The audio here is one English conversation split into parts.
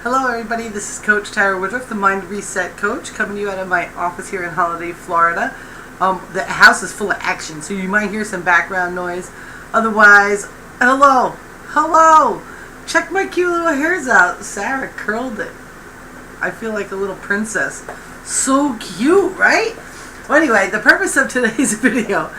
Hello everybody, this is Coach Tara Woodruff, the Mind Reset Coach, coming to you out of my office here in Holiday, Florida. The house is full of action, so you might hear some background noise. Otherwise, hello! Check my cute little hairs out. Sarah curled it. I feel like a little princess. So cute, right? Well, anyway, the purpose of today's video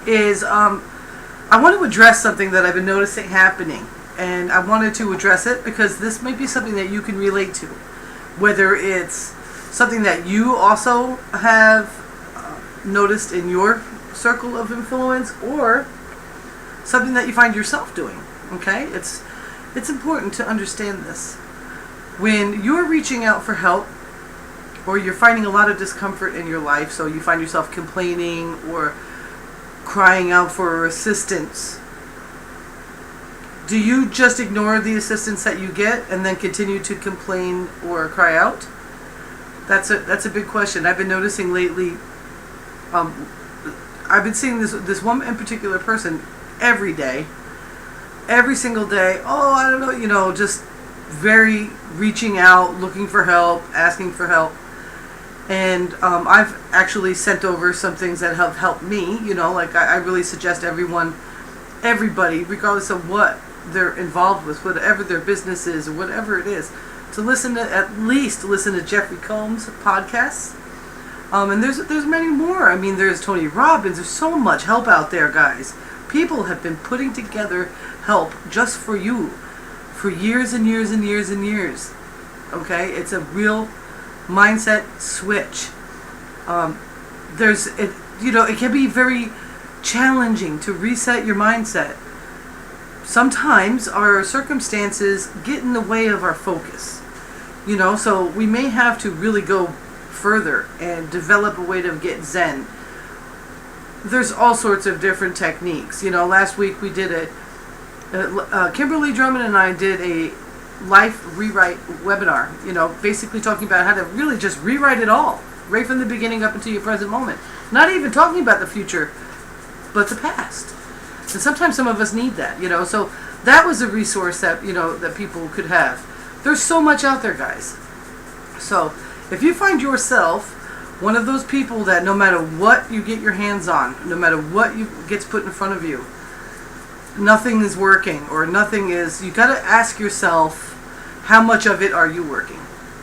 is I want to address something that I've been noticing happening. And I wanted to address it because this might be something that you can relate to. Whether it's something that you also have noticed in your circle of influence or something that you find yourself doing. Okay? It's important to understand this. When you're reaching out for help or you're finding a lot of discomfort in your life, so you find yourself complaining or crying out for assistance, do you just ignore the assistance that you get and then continue to complain or cry out? That's a big question. I've been noticing lately. I've been seeing this one in particular person every day, every single day. Oh, I don't know, just very reaching out, looking for help, asking for help. And I've actually sent over some things that have helped me. Like I really suggest everybody, regardless of what they're involved with, whatever their business is or whatever it is, to at least listen to Jeffrey Combs' podcasts. And there's many more. I mean, there's Tony Robbins. There's so much help out there, guys. People have been putting together help just for you for years and years and years and years. Okay, it's a real mindset switch. It can be very challenging to reset your mindset. Sometimes our circumstances get in the way of our focus, so we may have to really go further and develop a way to get zen. There's all sorts of different techniques. Last week we did Kimberly Drummond and I did a life rewrite webinar, basically talking about how to really just rewrite it all, right from the beginning up until your present moment. Not even talking about the future, but the past. And sometimes some of us need that, so that was a resource that, that people could have. There's so much out there, guys. So if you find yourself one of those people that no matter what you get your hands on, no matter what gets put in front of you, nothing is working or you got to ask yourself, how much of it are you working?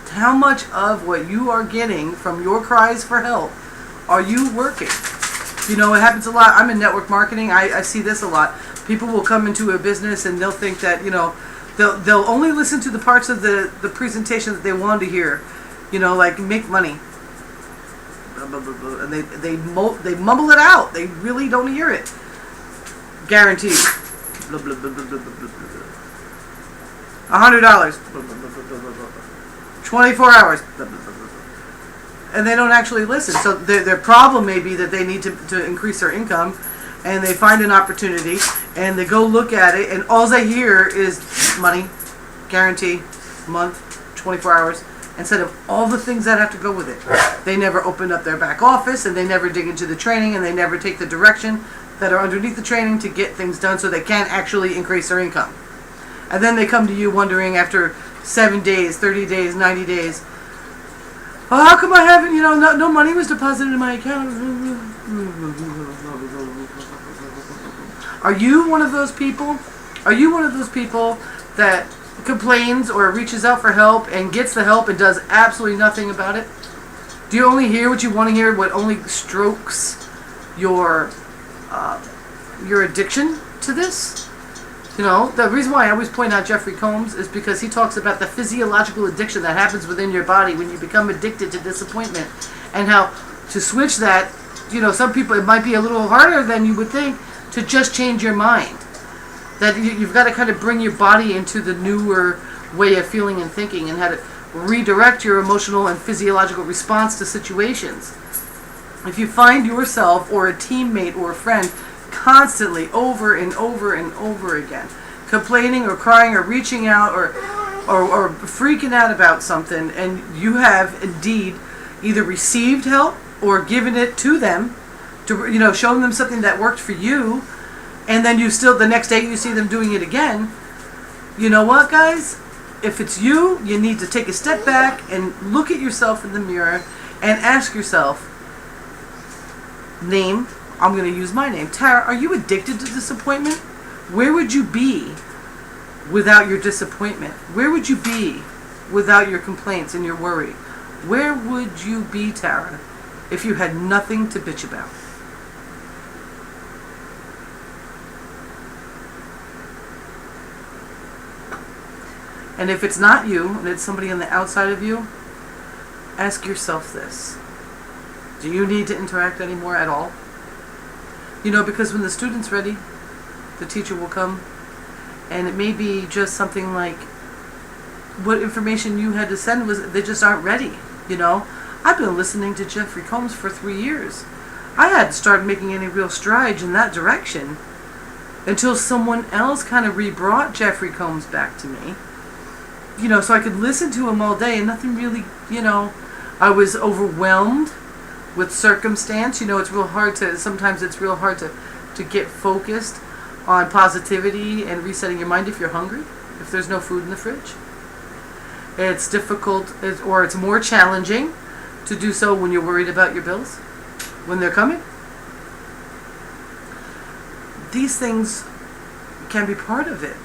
How much of what you are getting from your cries for help are you working? It happens a lot. I'm in network marketing. I see this a lot. People will come into a business and they'll think that, they'll only listen to the parts of the presentation that they want to hear, like make money. And they mumble it out. They really don't hear it. Guaranteed. $100. 24 hours. And they don't actually listen. So their problem may be that they need to increase their income, and they find an opportunity, and they go look at it, and all they hear is money, guarantee, month, 24 hours, instead of all the things that have to go with it. They never open up their back office, and they never dig into the training, and they never take the direction that are underneath the training to get things done so they can actually increase their income. And then they come to you wondering after 7 days, 30 days, 90 days, oh, how come I haven't, no money was deposited in my account? Are you one of those people? Are you one of those people that complains or reaches out for help and gets the help and does absolutely nothing about it? Do you only hear what you want to hear, what only strokes your addiction to this? The reason why I always point out Jeffrey Combs is because he talks about the physiological addiction that happens within your body when you become addicted to disappointment, and how to switch that, some people, it might be a little harder than you would think to just change your mind. That you've got to kind of bring your body into the newer way of feeling and thinking, and how to redirect your emotional and physiological response to situations. If you find yourself or a teammate or a friend constantly over and over and over again complaining or crying or reaching out or freaking out about something, and you have indeed either received help or given it to them to showing them something that worked for you, and then the next day you see them doing it again, you know what, guys? if it's you, you need to take a step back and look at yourself in the mirror and ask yourself, name, I'm going to use my name, Tara, are you addicted to disappointment? Where would you be without your disappointment? Where would you be without your complaints and your worry? Where would you be, Tara, if you had nothing to bitch about? And if it's not you, and it's somebody on the outside of you, ask yourself this. Do you need to interact anymore at all? You know, because when the student's ready, the teacher will come, and it may be just something like what information you had to send was they just aren't ready, you know? I've been listening to Jeffrey Combs for 3 years. I hadn't started making any real strides in that direction until someone else kind of re-brought Jeffrey Combs back to me. You know, so I could listen to him all day and nothing really, you know, I was overwhelmed with circumstance. You know, it's real hard to, sometimes it's real hard to get focused on positivity and resetting your mind if you're hungry, if there's no food in the fridge. It's difficult, or it's more challenging to do so when you're worried about your bills, when they're coming. These things can be part of it.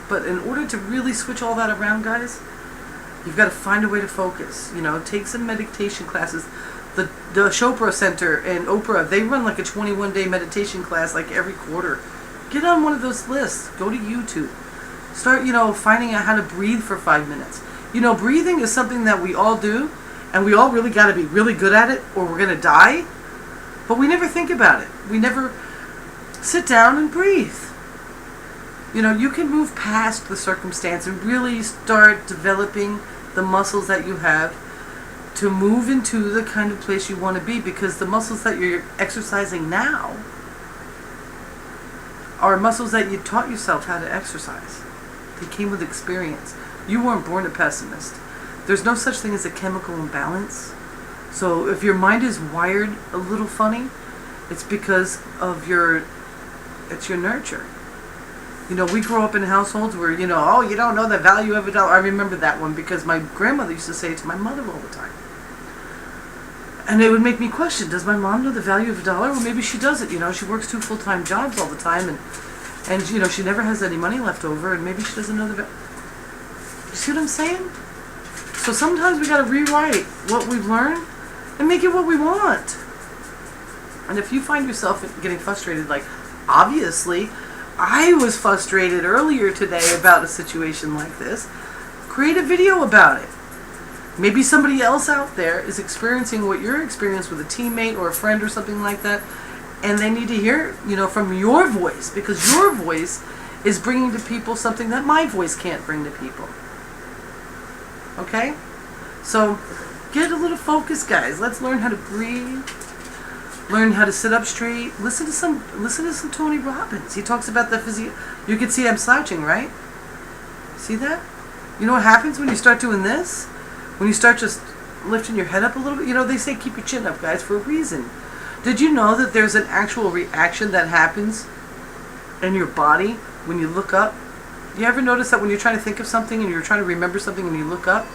But in order to really switch all that around, guys, you've got to find a way to focus. You know, take some meditation classes. The Chopra Center and Oprah, they run like a 21-day meditation class like every quarter. Get on one of those lists. Go to YouTube. Start, you know, finding out how to breathe for 5 minutes. You know, breathing is something that we all do, and we all really got to be really good at it or we're going to die. But we never think about it. We never sit down and breathe. You know, you can move past the circumstance and really start developing the muscles that you have to move into the kind of place you want to be, because the muscles that you're exercising now are muscles that you taught yourself how to exercise. They came with experience. You weren't born a pessimist. There's no such thing as a chemical imbalance. So if your mind is wired a little funny, it's because of it's your nurture. You know, we grow up in households where, you know, oh, you don't know the value of $1. I remember that one because my grandmother used to say it to my mother all the time. And it would make me question, does my mom know the value of $1? Well, maybe she doesn't. You know, she works 2 full-time jobs all the time, and you know, she never has any money left over, and maybe she doesn't know the value. You see what I'm saying? So sometimes we got to rewrite what we've learned and make it what we want. And if you find yourself getting frustrated, like, obviously, I was frustrated earlier today about a situation like this, create a video about it. Maybe somebody else out there is experiencing what you're experiencing with a teammate or a friend or something like that, and they need to hear, you know, from your voice, because your voice is bringing to people something that my voice can't bring to people. Okay? So, get a little focus, guys. Let's learn how to breathe. Learn how to sit up straight. Listen to some Tony Robbins. He talks about the physio. You can see I'm slouching, right? See that? You know what happens when you start doing this? When you start just lifting your head up a little bit? You know, they say keep your chin up, guys, for a reason. Did you know that there's an actual reaction that happens in your body when you look up? You ever notice that when you're trying to think of something and you're trying to remember something and you look up?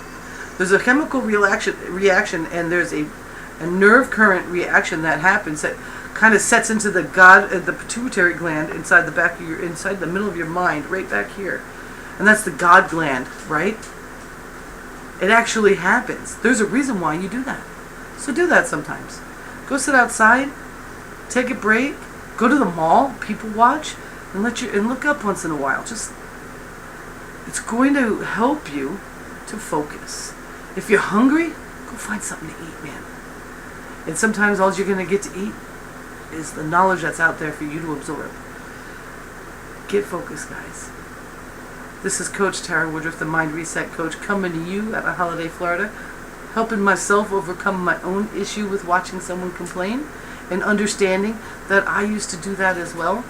There's a chemical reaction, and there's a nerve current reaction that happens that kind of sets into the pituitary gland inside the middle of your mind, right back here. And that's the God gland, right? It actually happens. There's a reason why you do that. So do that sometimes. Go sit outside, take a break, go to the mall, people watch, and look up once in a while. It's going to help you to focus. If you're hungry, go find something to eat, man. And sometimes all you're going to get to eat is the knowledge that's out there for you to absorb. Get focused, guys. This is Coach Tara Woodruff, the Mind Reset Coach, coming to you out of Holiday, Florida, helping myself overcome my own issue with watching someone complain and understanding that I used to do that as well,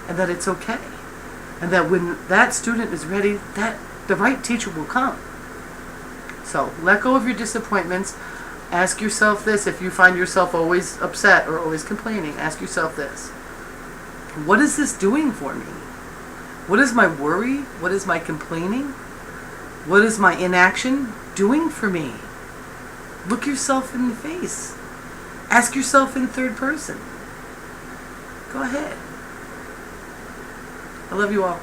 and that it's okay. And that when that student is ready, that the right teacher will come. So let go of your disappointments. Ask yourself this. If you find yourself always upset or always complaining, ask yourself this. What is this doing for me? What is my worry? What is my complaining What is my inaction doing for me? Look yourself in the face. Ask yourself in third person. Go ahead. I love you all.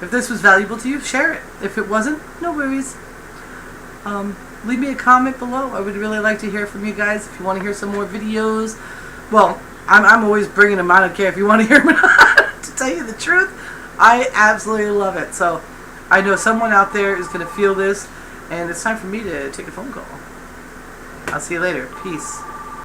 If this was valuable to you, share it. If it wasn't, no worries. Leave me a comment below. I would really like to hear from you guys. If you want to hear some more videos, well, I'm always bringing them. I don't care if you want to hear them or not. To tell you the truth, I absolutely love it. So I know someone out there is going to feel this, and it's time for me to take a phone call. I'll see you later. Peace.